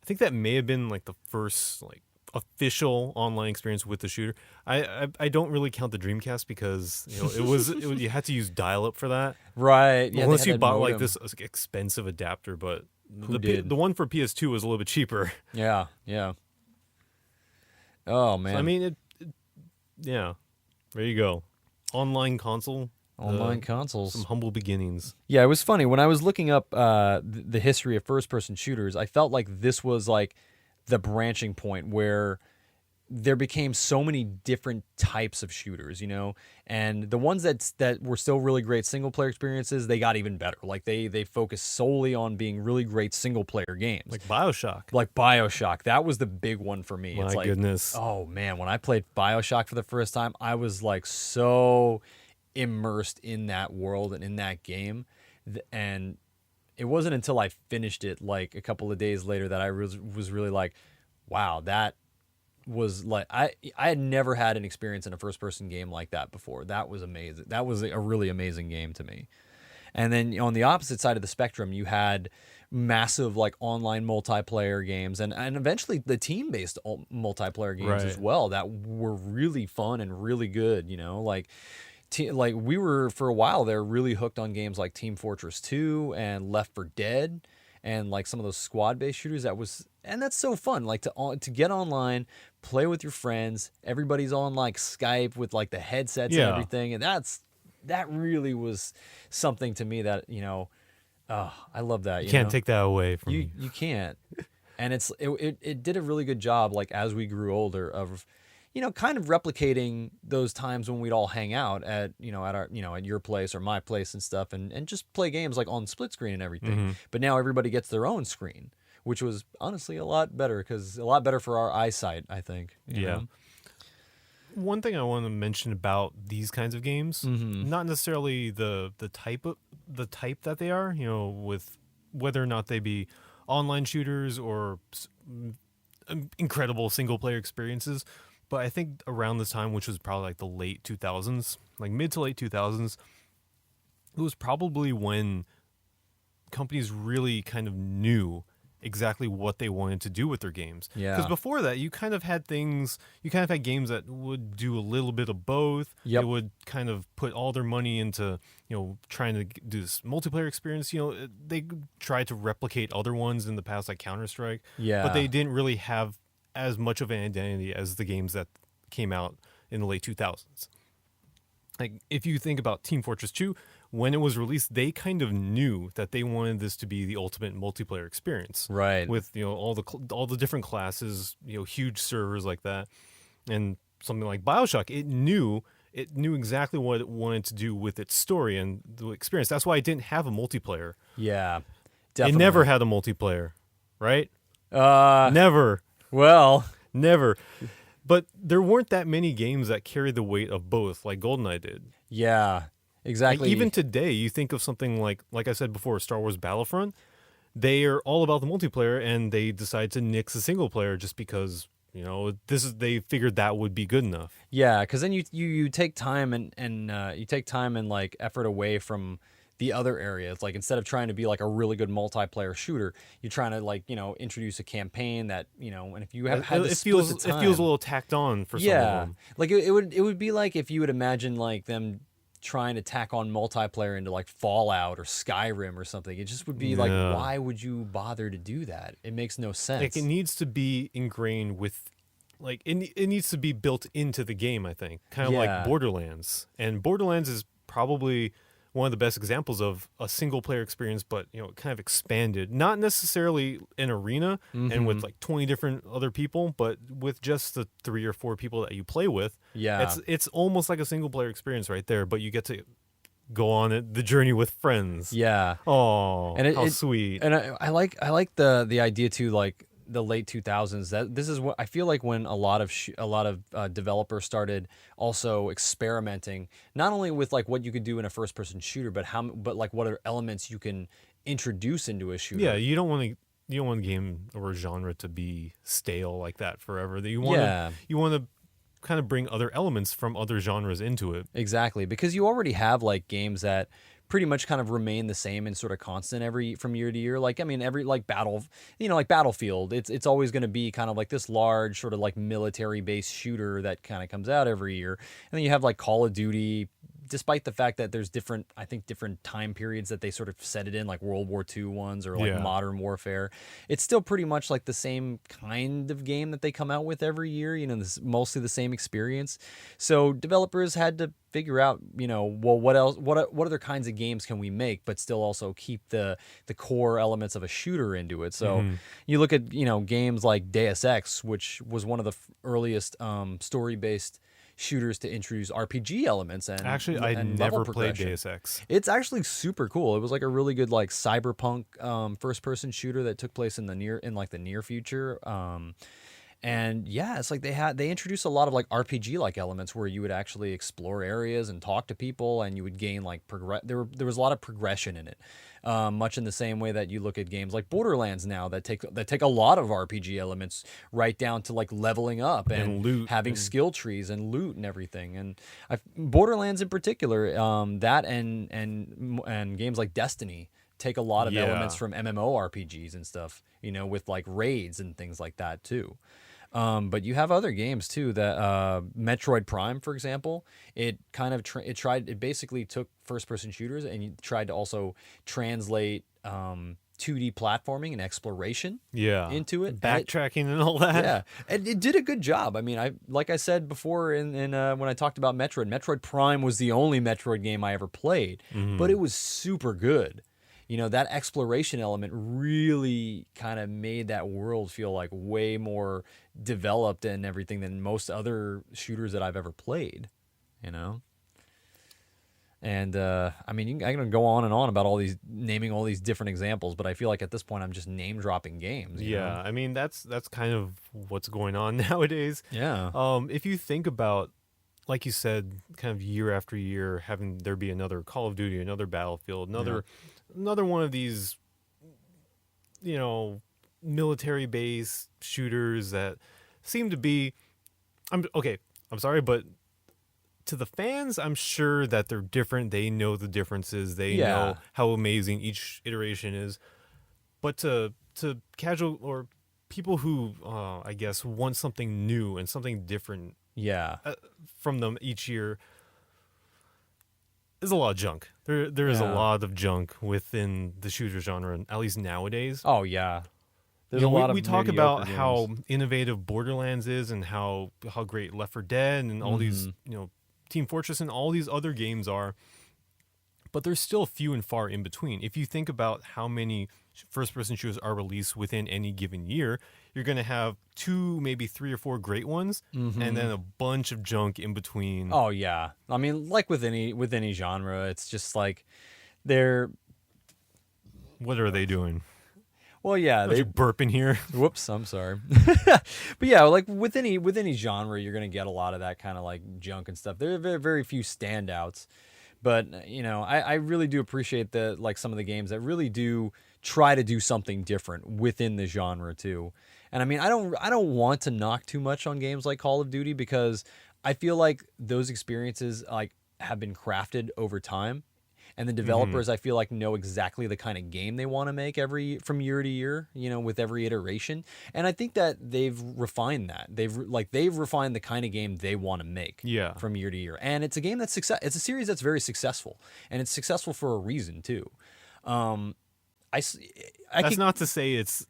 like the first like official online experience with the shooter. I don't really count the Dreamcast because you had to use dial-up for that. Right. Yeah, Unless they you had that bought like modem. this expensive adapter, but Who did? the one for PS2 was a little bit cheaper. Yeah. Yeah. Oh man. So, I mean, yeah. There you go. Online console. Online consoles. Some humble beginnings. Yeah, it was funny when I was looking up the history of first-person shooters. I felt like this was like the branching point where there became so many different types of shooters, and the ones that were still really great single-player experiences, they got even better. Like they focused solely on being really great single-player games, Like BioShock. like BioShock. That was the big one for me. My it's like, goodness. oh man, when I played BioShock for the first time, I was like so immersed in that world and in that game, and it wasn't until I finished it like a couple of days later that I was really like, wow, that was like I had never had an experience in a first person game like that before. That was amazing. That was a really amazing game to me. And then on the opposite side of the spectrum, you had massive like online multiplayer games and eventually the team-based multiplayer games as well that were really fun and really good, like we were for a while there really hooked on games like Team Fortress 2 and Left 4 Dead and like some of those squad-based shooters. And that's so fun, like to get online, play with your friends. Everybody's on like Skype with like the headsets and everything, and that really was something to me that I love that. You can't take that away from me. You can't, and it did a really good job. Like as we grew older, of kind of replicating those times when we'd all hang out at, at our, at your place or my place and stuff, and just play games like on split screen and everything. But now everybody gets their own screen, which was honestly a lot better for our eyesight, I think. You know? One thing I want to mention about these kinds of games, not necessarily the type that they are, with whether or not they be online shooters or incredible single player experiences, but I think around this time, which was probably like the late 2000s, like mid to late 2000s, it was probably when companies really kind of knew exactly what they wanted to do with their games. Yeah. Because before that, you kind of had games that would do a little bit of both. Yep. They would kind of put all their money into, trying to do this multiplayer experience. They tried to replicate other ones in the past, like Counter-Strike. Yeah. But they didn't really have as much of an identity as the games that came out in the late 2000s. Like, if you think about Team Fortress 2, when it was released, they kind of knew that they wanted this to be the ultimate multiplayer experience, Right. With all the different classes, huge servers like that, and something like BioShock, it knew exactly what it wanted to do with its story and the experience. That's why it didn't have a multiplayer. Yeah, definitely. It never had a multiplayer, right? Uh, Never, well, never. But there weren't that many games that carried the weight of both, like GoldenEye did. yeah, exactly. Like, even today, you think of something like I said before, Star Wars Battlefront. They are all about the multiplayer, and they decide to nix the single player just because they figured that would be good enough. Yeah, because then you take time and you take time and like effort away from the other areas. Like, instead of trying to be like a really good multiplayer shooter, you're trying to like introduce a campaign that and if you have had it feels a little tacked on for some of them. Like it would be like if you would imagine like them trying to tack on multiplayer into like Fallout or Skyrim or something. It just would be like, why would you bother to do that? It makes no sense. Like, it needs to be ingrained with, like, it needs to be built into the game, I think. Kind of like Borderlands. And Borderlands is probably one of the best examples of a single player experience, but kind of expanded. Not necessarily an arena and with like 20 different other people, but with just the 3 or 4 people that you play with. Yeah. It's almost like a single player experience right there, but you get to go on the journey with friends. Yeah. Oh, how sweet. And I like the idea too, like the late 2000s, that this is what I feel like when a lot of developers started also experimenting not only with like what you could do in a first person shooter, but like what other elements you can introduce into a shooter. Yeah, you don't want a game or a genre to be stale like that forever. You want to kind of bring other elements from other genres into it. Exactly, because you already have like games that pretty much kind of remain the same and sort of constant from year to year. Like, I mean, every like like Battlefield, it's always going to be kind of like this large sort of like military based shooter that kind of comes out every year. And then you have like Call of Duty, despite the fact that there's different time periods that they sort of set it in, like World War II ones or like Modern Warfare. It's still pretty much like the same kind of game that they come out with every year, this mostly the same experience. So developers had to figure out, well, what else, what other kinds of games can we make, but still also keep the core elements of a shooter into it. So you look at, games like Deus Ex, which was one of the earliest story-based shooters to introduce RPG elements and actually I never played Deus Ex. It's actually super cool. It was like a really good like cyberpunk first person shooter that took place in the near future. And yeah, it's like they introduced a lot of like RPG like elements where you would actually explore areas and talk to people, and you would gain like there was a lot of progression in it. Much in the same way that you look at games like Borderlands now that take a lot of RPG elements right down to like leveling up and loot, having skill trees and loot and everything. And Borderlands in particular, that and games like Destiny take a lot of elements from MMORPGs and stuff, with like raids and things like that too. But you have other games too that Metroid Prime, for example, it kind of it basically took first person shooters and you tried to also translate 2D platforming and exploration into it, backtracking and all that. Yeah, and it did a good job. I mean, like I said before in when I talked about Metroid Prime was the only Metroid game I ever played, but it was super good. that exploration element really kind of made that world feel like way more developed and everything than most other shooters that I've ever played, you know? And I mean, I can go on and on about naming all these different examples, but I feel like at this point I'm just name dropping games. Yeah, I mean that's kind of what's going on nowadays. Yeah. If you think about, like you said, kind of year after year, having there be another Call of Duty, another Battlefield, another one of these, military based shooters that seem to be. I'm sorry, but to the fans, I'm sure that they're different. They know the differences. They know how amazing each iteration is. But to casual or people who, I guess, want something new and something different from them each year, there's a lot of junk. There is a lot of junk within the shooter genre, at least nowadays. Oh, yeah. There's a lot of we talk about games. How innovative Borderlands is and how great Left 4 Dead and all these, Team Fortress and all these other games are, but there's still few and far in between. If you think about how many first-person shooters are released within any given year, you're going to have 2, maybe 3 or 4 great ones, and then a bunch of junk in between. Oh yeah, I mean, like with any genre, it's just like they're. What are they doing? Well, yeah, you burp in here. Whoops, I'm sorry. But yeah, like with any genre, you're gonna get a lot of that kind of like junk and stuff. There are very, very few standouts, but I really do appreciate some of the games that really do try to do something different within the genre too. And I mean, I don't want to knock too much on games like Call of Duty because I feel like those experiences like have been crafted over time. And the developers, I feel like, know exactly the kind of game they want to make from year to year, with every iteration. And I think that they've refined that. They've refined the kind of game they want to make from year to year. And it's a game it's a series that's very successful, and it's successful for a reason too. That's not to say it's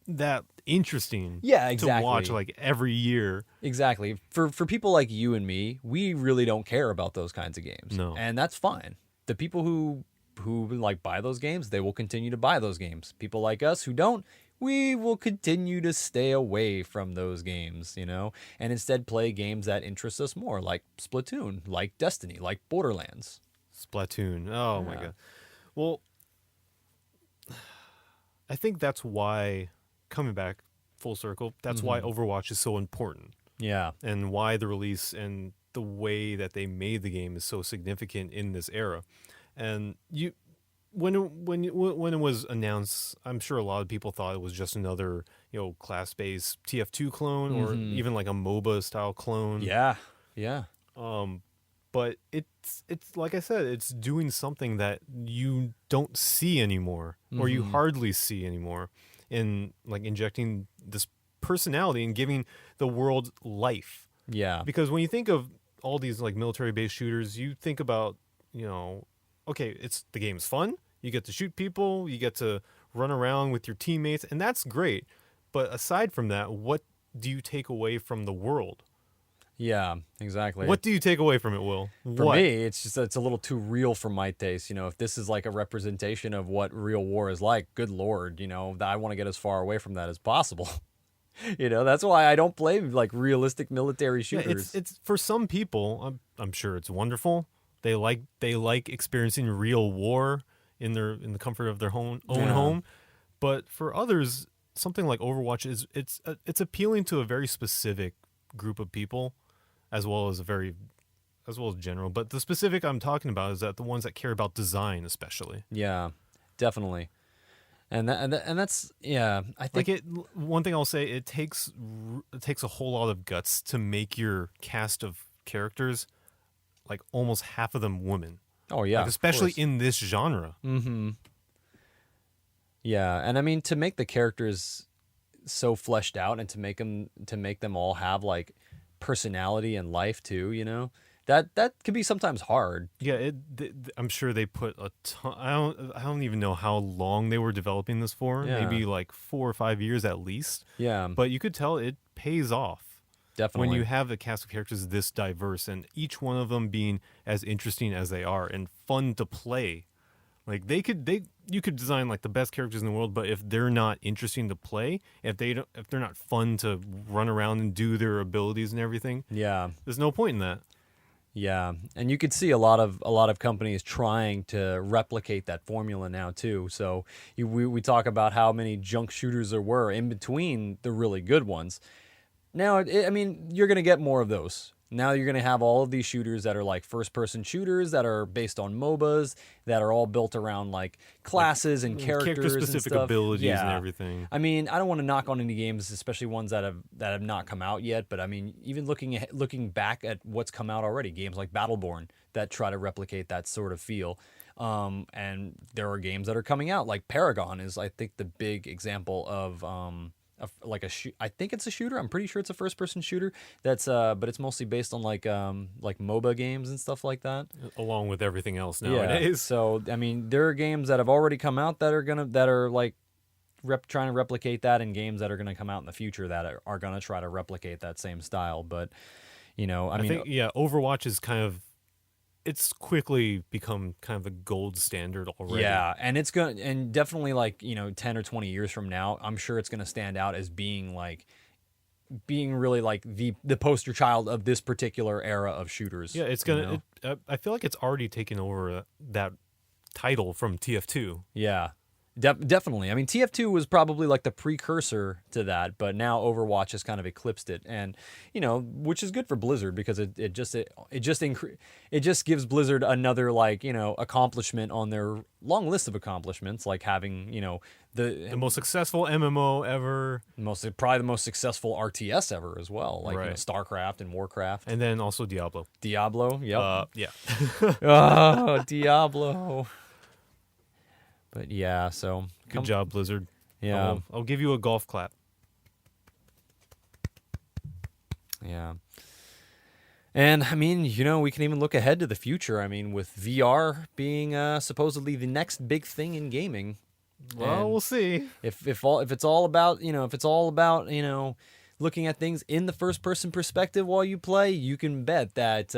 that interesting to watch like every year. Exactly. For people like you and me, we really don't care about those kinds of games. No. And that's fine. The people who like buy those games, they will continue to buy those games. People like us who don't, we will continue to stay away from those games, and instead play games that interest us more, like Splatoon, like Destiny, like Borderlands. Splatoon. Oh my God. Well, I think that's why, coming back full circle, that's why Overwatch is so important. Yeah. And why the release and the way that they made the game is so significant in this era. And when it was announced, I'm sure a lot of people thought it was just another class-based TF2 clone or even like a MOBA style clone. Yeah. But it's like I said, it's doing something that you don't see anymore or you hardly see anymore, in like injecting this personality and giving the world life. Yeah. Because when you think of all these like military-based shooters, you think about, okay, the game's fun. You get to shoot people. You get to run around with your teammates, and that's great. But aside from that, what do you take away from the world? Yeah, exactly. What do you take away from it, Will? For me, it's a little too real for my taste. If this is like a representation of what real war is like, good Lord, I want to get as far away from that as possible. That's why I don't play like realistic military shooters. Yeah, it's for some people, I'm sure it's wonderful. They like experiencing real war in the comfort of their own home. But for others, something like Overwatch it's appealing to a very specific group of people, as well as general. But the specific I'm talking about is that the ones that care about design, especially. Yeah, definitely. And that's I think one thing I'll say, it takes a whole lot of guts to make your cast of characters like almost half of them women. Oh yeah, like, especially in this genre. Yeah, and I mean, to make the characters so fleshed out and to make them all have like personality and life too, that can be sometimes hard. Yeah, I'm sure they put a ton. I don't even know how long they were developing this for. Yeah. Maybe like 4 or 5 years at least. Yeah, but you could tell it pays off. Definitely. When you have a cast of characters this diverse and each one of them being as interesting as they are and fun to play. Like you could design like the best characters in the world, but if they're not interesting to play, if they're not fun to run around and do their abilities and everything, Yeah. there's no point in that. Yeah, and you could see a lot of companies trying to replicate that formula now too. So we talk about how many junk shooters there were in between the really good ones. Now, I mean, you're going to get more of those. Now you're going to have all of these shooters that are like first-person shooters that are based on MOBAs that are all built around like classes and characters and Character-specific stuff. abilities and Yeah. everything. I mean, I don't want to knock on any games, especially ones that have not come out yet. But I mean, even looking back at what's come out already, games like Battleborn that try to replicate that sort of feel. And there are games that are coming out, like Paragon is, I think, the big example of like I think it's a shooter. I'm pretty sure it's a first-person shooter. That's but it's mostly based on like MOBA games and stuff like that. Along with everything else Yeah. nowadays. So I mean, there are games that have already come out that are like trying to replicate that, and games that are gonna come out in the future that are gonna try to replicate that same style. But I mean, think Overwatch is it's quickly become kind of the gold standard already. yeah, and it's going and definitely like 10 or 20 years from now, I'm sure it's gonna stand out as being really like the poster child of this particular era of shooters. Yeah, it's gonna. I feel like it's already taken over that title from TF2. Yeah, definitely. I mean, TF2 was probably like the precursor to that, but now Overwatch has kind of eclipsed it, and which is good for Blizzard because it just gives Blizzard another accomplishment on their long list of accomplishments, like having The most successful MMO ever, probably the most successful RTS ever as well, like Right. StarCraft and Warcraft, and then also Diablo. Yep. Yeah. Oh, Diablo. But yeah, so Good job, Blizzard. Yeah. I'll give you a golf clap. Yeah. And I mean, we can even look ahead to the future. I mean, with VR being supposedly the next big thing in gaming. Well, And we'll see. if it's all about looking at things in the first person perspective while you play, you can bet that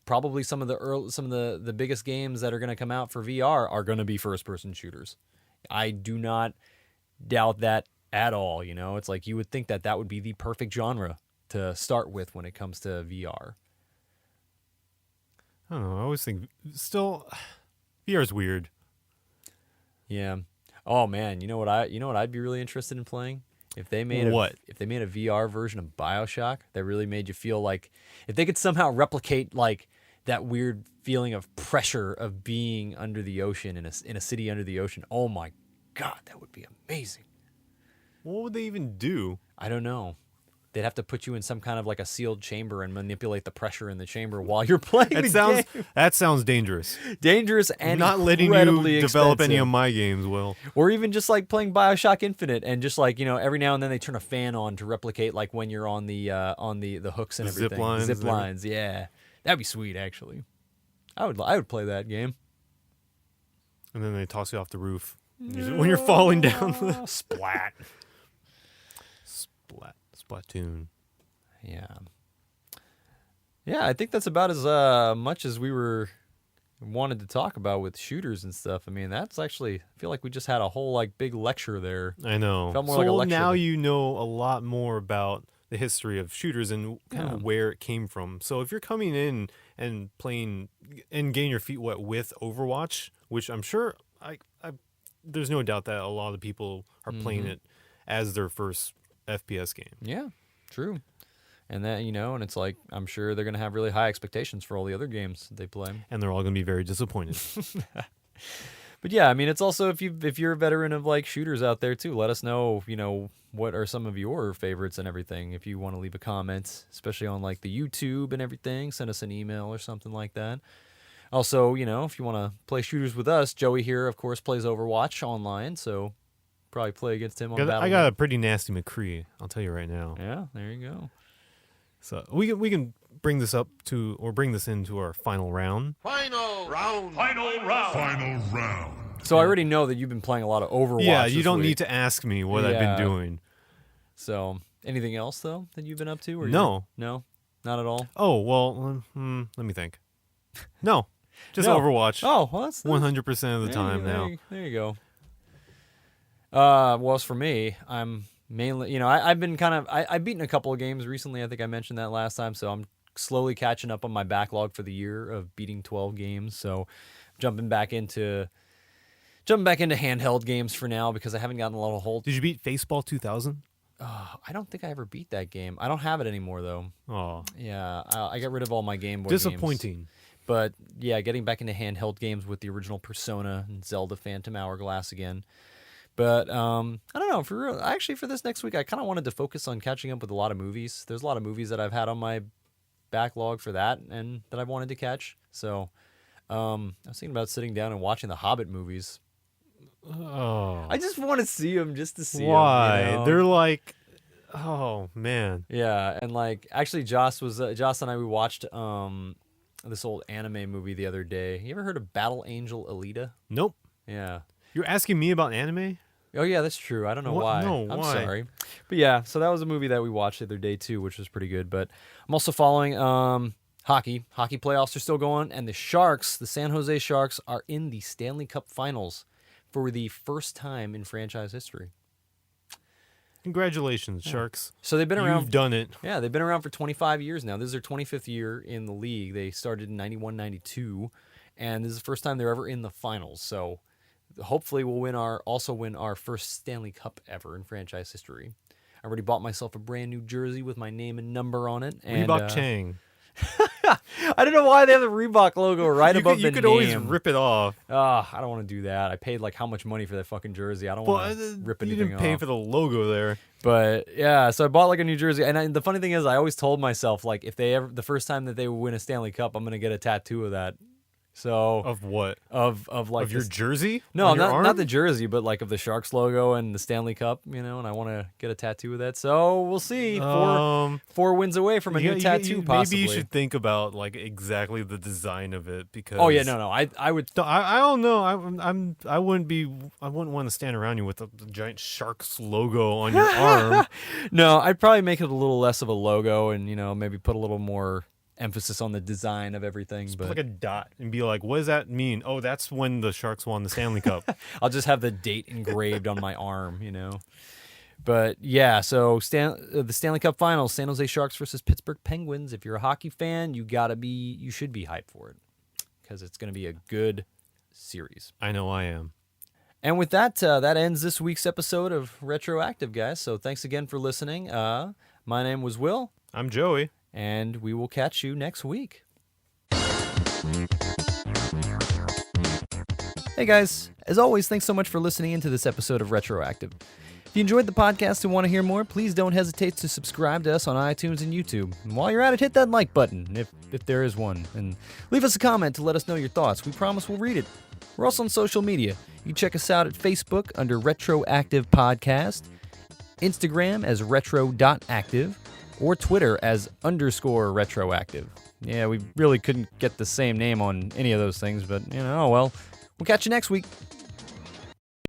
probably some of the biggest games that are going to come out for VR are going to be first person shooters. I do not doubt that at all. It's like you would think that would be the perfect genre to start with when it comes to VR. I don't know. I always think VR is weird. Yeah. Oh man, you know what I'd be really interested in playing? If they made if they made a VR version of BioShock that really made you feel like, if they could somehow replicate like that weird feeling of pressure of being under the ocean in a city under the ocean. Oh my God, that would be amazing. What would they even do? I don't know. They'd have to put you in some kind of like a sealed chamber and manipulate the pressure in the chamber while you're playing the game. That sounds dangerous. Dangerous and not letting incredibly you develop expensive. any of my games, Will. Or even just like playing BioShock Infinite and just like, every now and then they turn a fan on to replicate like when you're on the hooks and The everything. zip lines. Yeah. That'd be sweet actually. I would play that game. And then they toss you off the roof when you're falling down. Splat. Splatoon. Yeah. Yeah, I think that's about as much as we wanted to talk about with shooters and stuff. I mean, that's actually, I feel like we just had a whole like big lecture there. I know. Felt more like a lecture now than- you know a lot more about the history of shooters and kind Yeah. of where it came from. So if you're coming in and playing and getting your feet wet with Overwatch, which I'm sure there's no doubt that a lot of people are playing it as their first FPS game. Yeah, true. And that, and it's like, I'm sure they're going to have really high expectations for all the other games they play. And they're all going to be very disappointed. But yeah, I mean, it's also, if you're a veteran of like shooters out there too, let us know, what are some of your favorites and everything. If you want to leave a comment, especially on like the YouTube and everything, send us an email or something like that. Also, if you want to play shooters with us, Joey here, of course, plays Overwatch online, so probably play against him on Battle. I got a pretty nasty McCree, I'll tell you right now. Yeah, there you go. So we can bring this into our final round. Final round. So I already know that you've been playing a lot of Overwatch. Yeah, you this don't week. need to ask me what I've Yeah. been doing. So anything else though that you've been up to? Or No. no, not at all. Oh well, let me think. No, Just No. Overwatch. Oh, well, that's 100% of the time now. There you go. Well, as for me, I'm mainly, I've been I've beaten a couple of games recently. I think I mentioned that last time. So I'm slowly catching up on my backlog for the year of beating 12 games. So jumping back into handheld games for now because I haven't gotten a lot of hold. Did you beat Faceball 2000? I don't think I ever beat that game. I don't have it anymore though. Oh, Yeah, I got rid of all my Game Boy games. disappointing. But yeah, getting back into handheld games with the original Persona and Zelda Phantom Hourglass again. But I don't know. For real, actually, for this next week, I kind of wanted to focus on catching up with a lot of movies. There's a lot of movies that I've had on my backlog for that and that I've wanted to catch. So I was thinking about sitting down and watching the Hobbit movies. Oh, I just want to see them just to see why? them. They're like, oh man. Yeah, and like actually, Joss and I we watched this old anime movie the other day. You ever heard of Battle Angel Alita? Nope. Yeah. You're asking me about anime? Oh yeah, that's true. I don't know What? why. No, I'm why? sorry. But yeah, so that was a movie that we watched the other day too, which was pretty good. But I'm also following hockey. Hockey playoffs are still going, and the Sharks, the San Jose Sharks, are in the Stanley Cup Finals for the first time in franchise history. Congratulations, Sharks. So they've been around. You've done it. Yeah, they've been around for 25 years now. This is their 25th year in the league. They started in 91, 92, and this is the first time they're ever in the finals. So hopefully we'll win our first Stanley Cup ever in franchise history. I already bought myself a brand new jersey with my name and number on it. And, Reebok Chang. I don't know why they have the Reebok logo right above the name. You could always rip it off. I don't want to do that. I paid like how much money for that fucking jersey. I don't Well, want to rip you anything didn't pay off. for the logo there. But yeah, so I bought like a new jersey, and the funny thing is, I always told myself like if the first time that they win a Stanley Cup, I'm gonna get a tattoo of that. So Of what? of like Of your this- jersey? no, On your not arm? the jersey, but like of the Sharks logo and the Stanley Cup, and I want to get a tattoo of that. So we'll see. Four wins away from a new tattoo, possibly. Maybe you should think about like exactly the design of it because. Oh yeah, no, I would. No, I don't know. I wouldn't want to stand around you with a giant Sharks logo on your arm. No, I'd probably make it a little less of a logo, and maybe put a little more emphasis on the design of everything. Put But like a dot and be like, what does that mean? Oh, that's when the Sharks won the Stanley Cup. I'll just have the date engraved on my arm, But yeah, so the Stanley Cup Finals, San Jose Sharks versus Pittsburgh Penguins. If you're a hockey fan, you should be hyped for it because it's going to be a good series. I know I am. And with that, that ends this week's episode of RetroActive, guys. So thanks again for listening. My name was Will, I'm Joey. and we will catch you next week. Hey guys, as always, thanks so much for listening into this episode of RetroActive. If you enjoyed the podcast and want to hear more, please don't hesitate to subscribe to us on iTunes and YouTube. And while you're at it, hit that like button, if there is one, and leave us a comment to let us know your thoughts. We promise we'll read it. We're also on social media. You can check us out at Facebook under RetroActive Podcast, Instagram as retro.active, or Twitter as _retroactive. Yeah, we really couldn't get the same name on any of those things, but oh well. We'll catch you next week.